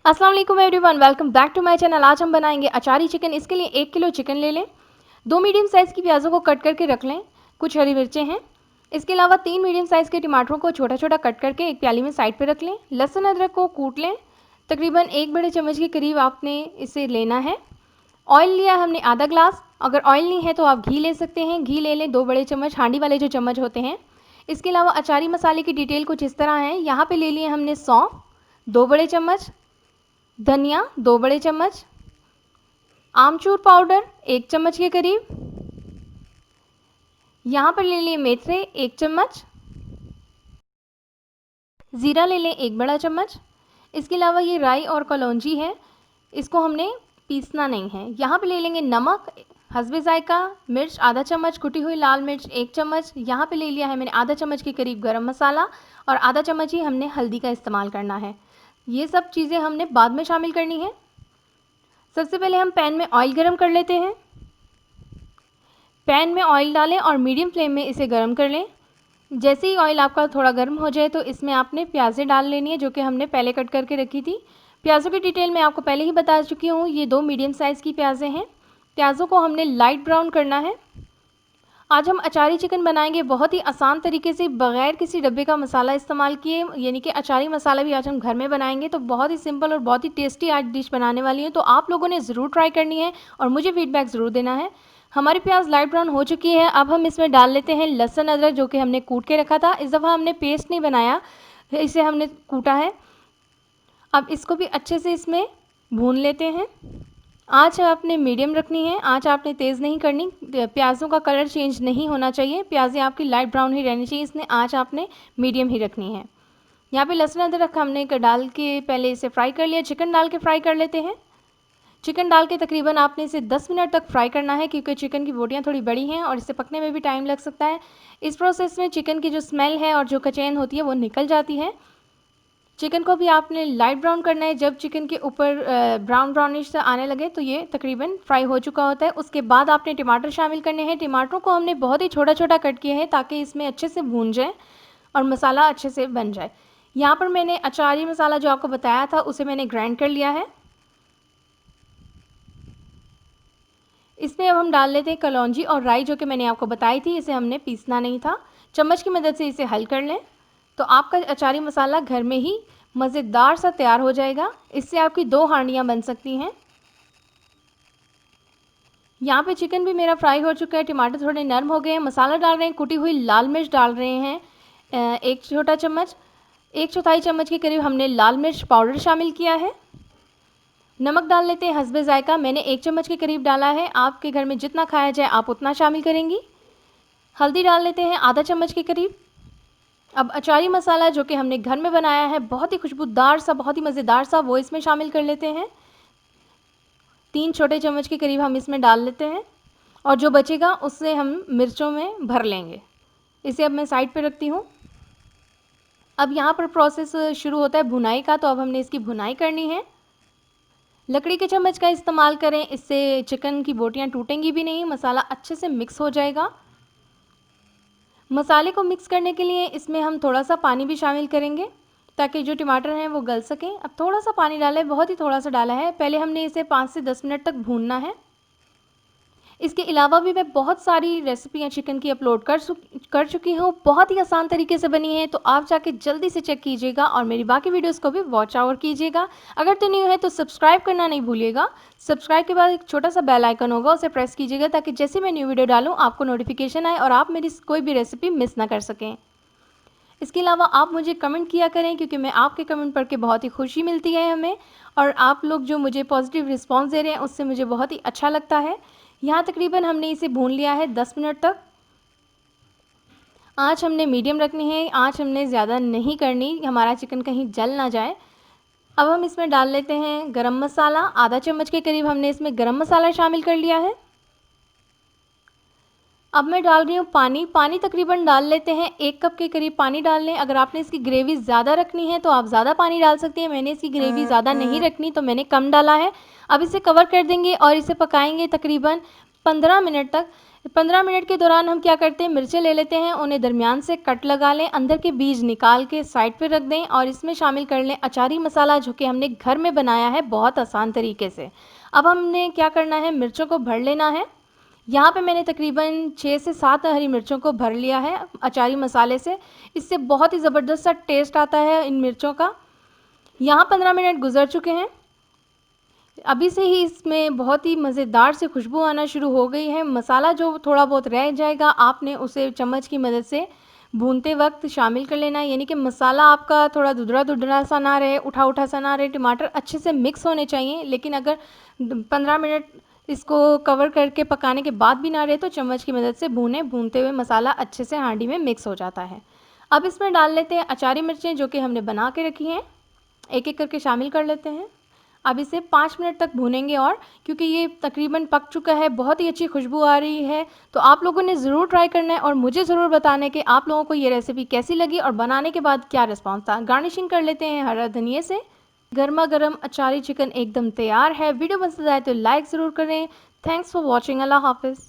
अस्सलाम वालेकुम everyone, welcome back to my channel. आज हम बनाएंगे अचारी चिकन। इसके लिए 1 किलो चिकन ले लें, 2 मीडियम साइज़ की प्याज़ों को कट करके रख लें, कुछ हरी मिर्चें हैं। इसके अलावा 3 मीडियम साइज़ के टमाटरों को छोटा छोटा कट करके एक प्याली में साइड पे रख लें। लहसुन अदरक को कूट लें, तकरीबन 1 बड़े चम्मच के करीब आपने इसे लेना है। ऑयल लिया है हमने आधा ग्लास, अगर ऑयल नहीं है तो आप घी ले सकते हैं, घी ले लें 2 बड़े चम्मच, हांडी वाले जो चम्मच होते हैं। इसके अलावा अचारी मसाले की डिटेल कुछ इस तरह है। यहाँ पे ले लिए हमने सौंफ 2 बड़े चम्मच, धनिया 2 बड़े चम्मच, आमचूर पाउडर 1 चम्मच के करीब, यहाँ पर ले लिए मेथरे 1 चम्मच, ज़ीरा ले लें 1 बड़ा चम्मच। इसके अलावा ये राई और कलौंजी है, इसको हमने पीसना नहीं है। यहाँ पे ले लेंगे नमक हस्बे ज़ायका, मिर्च आधा चम्मच, कुटी हुई लाल मिर्च 1 चम्मच, यहाँ पे ले लिया है मैंने आधा चम्मच के करीब गरम मसाला और आधा चम्मच ही हमने हल्दी का इस्तेमाल करना है। ये सब चीज़ें हमने बाद में शामिल करनी है। सबसे पहले हम पैन में ऑयल गरम कर लेते हैं। पैन में ऑयल डालें और मीडियम फ्लेम में इसे गरम कर लें। जैसे ही ऑयल आपका थोड़ा गर्म हो जाए तो इसमें आपने प्याज़ें डाल लेनी है, जो कि हमने पहले कट करके रखी थी। प्याज़ों की डिटेल मैं आपको पहले ही बता चुकी हूँ। ये 2 मीडियम साइज़ की प्याज़ें हैं। प्याज़ों को हमने लाइट ब्राउन करना है। आज हम अचारी चिकन बनाएंगे बहुत ही आसान तरीके से, बग़ैर किसी डब्बे का मसाला इस्तेमाल किए, यानी कि अचारी मसाला भी आज हम घर में बनाएंगे। तो बहुत ही सिंपल और बहुत ही टेस्टी आज डिश बनाने वाली है, तो आप लोगों ने ज़रूर ट्राई करनी है और मुझे फीडबैक ज़रूर देना है। हमारी प्याज लाइट ब्राउन हो चुकी है। अब हम इसमें डाल लेते हैं लहसुन अदरक, जो कि हमने कूट के रखा था। इस दफ़ा हमने पेस्ट नहीं बनाया, इसे हमने कूटा है। अब इसको भी अच्छे से इसमें भून लेते हैं। आँच आपने मीडियम रखनी है, आँच आपने तेज़ नहीं करनी। प्याज़ों का कलर चेंज नहीं होना चाहिए, प्याज़ें आपकी लाइट ब्राउन ही रहनी चाहिए, इसलिए आँच आपने मीडियम ही रखनी है। यहाँ पे लहसुन अदरक हमने डाल के पहले इसे फ्राई कर लिया। चिकन डाल के फ्राई कर लेते हैं। चिकन डाल के तकरीबन आपने इसे 10 मिनट तक फ्राई करना है, क्योंकि चिकन की बोटियाँ थोड़ी बड़ी हैं और इसे पकने में भी टाइम लग सकता है। इस प्रोसेस में चिकन की जो स्मेल है और जो कचैन होती है वो निकल जाती है। चिकन को भी आपने लाइट ब्राउन करना है। जब चिकन के ऊपर ब्राउन ब्राउनिश सा आने लगे तो ये तकरीबन फ्राई हो चुका होता है। उसके बाद आपने टमाटर शामिल करने हैं। टमाटरों को हमने बहुत ही छोटा छोटा कट किया है, ताकि इसमें अच्छे से भून जाए और मसाला अच्छे से बन जाए। यहाँ पर मैंने अचारी मसाला जो आपको बताया था उसे मैंने ग्राइंड कर लिया है। इसमें अब हम डाल लेते हैं कलौंजी और राई, जो कि मैंने आपको बताई थी। इसे हमने पीसना नहीं था, चम्मच की मदद से इसे हल कर लें तो आपका अचारी मसाला घर में ही मज़ेदार सा तैयार हो जाएगा। इससे आपकी 2 हांडियाँ बन सकती हैं। यहाँ पे चिकन भी मेरा फ्राई हो चुका है, टमाटर थोड़े नरम हो गए हैं। मसाला डाल रहे हैं, कुटी हुई लाल मिर्च डाल रहे हैं 1 छोटा चम्मच, 1/4 चम्मच के करीब हमने लाल मिर्च पाउडर शामिल किया है। नमक डाल लेते हैं हस्बे ज़ायका, मैंने 1 चम्मच के करीब डाला है। आपके घर में जितना खाया जाए आप उतना शामिल करेंगी। हल्दी डाल लेते हैं आधा चम्मच के करीब। अब अचारी मसाला जो कि हमने घर में बनाया है, बहुत ही खुशबूदार सा, बहुत ही मज़ेदार सा, वो इसमें शामिल कर लेते हैं। 3 छोटे चम्मच के करीब हम इसमें डाल लेते हैं और जो बचेगा उससे हम मिर्चों में भर लेंगे। इसे अब मैं साइड पे रखती हूँ। अब यहाँ पर प्रोसेस शुरू होता है भुनाई का, तो अब हमने इसकी भुनाई करनी है। लकड़ी के चम्मच का इस्तेमाल करें, इससे चिकन की बोटियाँ टूटेंगी भी नहीं, मसाला अच्छे से मिक्स हो जाएगा। मसाले को मिक्स करने के लिए इसमें हम थोड़ा सा पानी भी शामिल करेंगे, ताकि जो टमाटर हैं वो गल सकें। अब थोड़ा सा पानी डाला है, बहुत ही थोड़ा सा डाला है। पहले हमने इसे 5 से 10 मिनट तक भूनना है। इसके अलावा भी मैं बहुत सारी रेसिपियाँ चिकन की अपलोड कर चुकी हूँ, बहुत ही आसान तरीके से बनी है, तो आप जाके जल्दी से चेक कीजिएगा और मेरी बाकी वीडियोस को भी वॉच आउट कीजिएगा। अगर तो न्यू है तो सब्सक्राइब करना नहीं भूलिएगा। सब्सक्राइब के बाद एक छोटा सा बेल आइकन होगा, उसे प्रेस कीजिएगा, ताकि जैसे मैं न्यू वीडियो डालूँ आपको नोटिफिकेशन आए और आप मेरी कोई भी रेसिपी मिस ना कर सकें। इसके अलावा आप मुझे कमेंट किया करें, क्योंकि मैं आपके कमेंट पढ़ के बहुत ही खुशी मिलती है हमें, और आप लोग जो मुझे पॉजिटिव रिस्पांस दे रहे हैं उससे मुझे बहुत ही अच्छा लगता है। यहाँ तकरीबन हमने इसे भून लिया है 10 मिनट तक। आँच हमने मीडियम रखनी है, आँच हमने ज़्यादा नहीं करनी, हमारा चिकन कहीं जल ना जाए। अब हम इसमें डाल लेते हैं गरम मसाला, आधा चम्मच के करीब हमने इसमें गरम मसाला शामिल कर लिया है। अब मैं डाल रही हूँ पानी। पानी तकरीबन डाल लेते हैं 1 कप के करीब पानी डाल लें। अगर आपने इसकी ग्रेवी ज़्यादा रखनी है तो आप ज़्यादा पानी डाल सकती हैं। मैंने इसकी ग्रेवी ज़्यादा नहीं रखनी, तो मैंने कम डाला है। अब इसे कवर कर देंगे और इसे पकाएंगे तकरीबन 15 मिनट तक। 15 मिनट के दौरान हम क्या करते हैं, मिर्चें ले लेते हैं, उन्हें दरमियान से कट लगा लें, अंदर के बीज निकाल के साइड पे रख दें और इसमें शामिल कर लें अचारी मसाला जो कि हमने घर में बनाया है बहुत आसान तरीके से। अब हमने क्या करना है, मिर्चों को भर लेना है। यहाँ पे मैंने तकरीबन 6 से 7 हरी मिर्चों को भर लिया है अचारी मसाले से। इससे बहुत ही ज़बरदस्त सा टेस्ट आता है इन मिर्चों का। यहाँ 15 मिनट गुजर चुके हैं। अभी से ही इसमें बहुत ही मज़ेदार से खुशबू आना शुरू हो गई है। मसाला जो थोड़ा बहुत रह जाएगा आपने उसे चम्मच की मदद से भूनते वक्त शामिल कर लेना है, यानी कि मसाला आपका थोड़ा धुंधला सा ना रहे, उठा सा ना रहे। टमाटर अच्छे से मिक्स होने चाहिए, लेकिन अगर 15 मिनट इसको कवर करके पकाने के बाद भी ना रहे तो चम्मच की मदद से भूनते हुए मसाला अच्छे से हांडी में मिक्स हो जाता है। अब इसमें डाल लेते हैं अचारी मिर्चें जो कि हमने बना के रखी हैं, एक एक करके शामिल कर लेते हैं। अब इसे 5 मिनट तक भूनेंगे और क्योंकि ये तकरीबन पक चुका है, बहुत ही अच्छी खुशबू आ रही है, तो आप लोगों ने ज़रूर ट्राई करना है और मुझे ज़रूर बताना है कि आप लोगों को ये रेसिपी कैसी लगी और बनाने के बाद क्या रिस्पॉन्स था। गार्निशिंग कर लेते हैं हरा धनिया से। गर्मा गर्म अचारी चिकन एकदम तैयार है। वीडियो पसंद आए तो लाइक ज़रूर करें। Thanks for watching. अल्लाह हाफिज़।